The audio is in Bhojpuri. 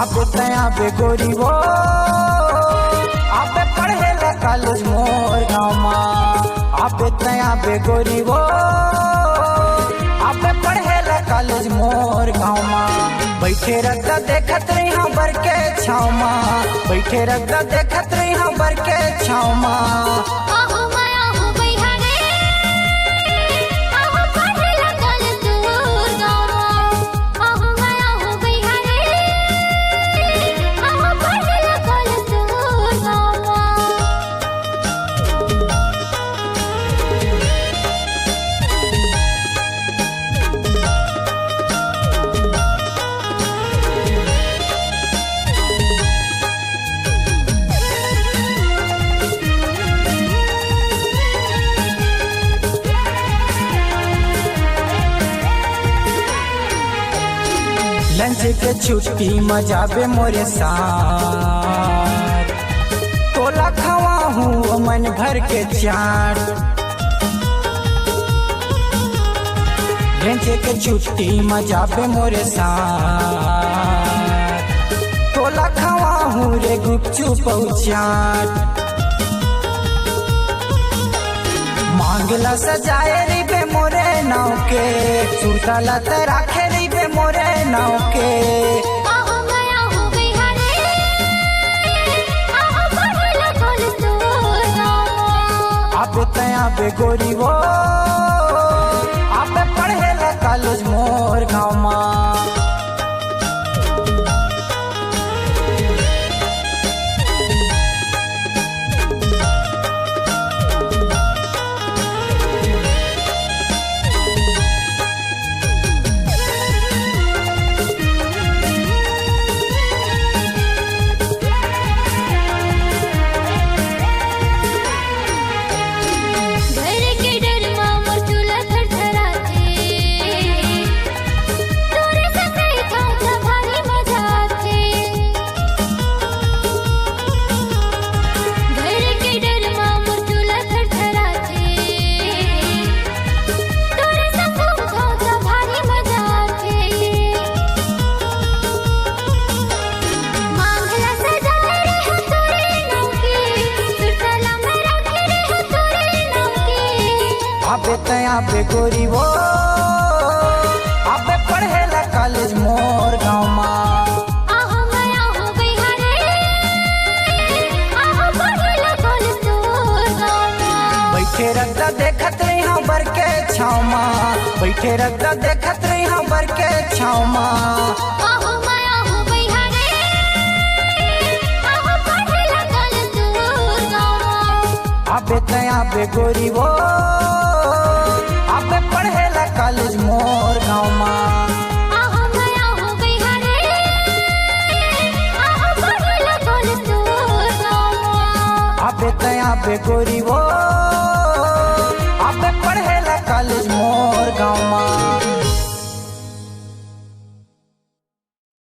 आबे तया बे गोरी वो आबे पढ़े ला कॉलेज मोर गाँव माँ। आबे तया बे गोरी वो आबे पढ़े ला कॉलेज मोर गाँव माँ। बैठे रखता देखत रही हाँ बर के छाव माँ। बैठे रखता देखत रही हाँ बर के छाव माँ। लंच के छुट्टी मजाबे मोरे साथ। तोला खवा हूँ मन भर के चाट। लंच के छुट्टी मजाबे मोरे साथ। तोला खवा हूँ रे गुपचुप चाट। मांगला सजाए री बे मोरे नाव के। सुरताला राखे री बे मोरे नाव के। आबे तया बे गोरी वो आबे पढ़े ला कॉलेज मोर गाँव माँ। आबे तया बे गोरी वो आबे पढ़े ला कॉलेज मोर गाँव माँ। बैठे रखता देखत रही हाँ बर के छाव माँ। बैठे रखता देखत रही हाँ बर के छाव माँ। आबे तया बे गोरी वो आबे पढ़े ला कॉलेज मोर गाँव माँ। आबे तया बे गोरी वो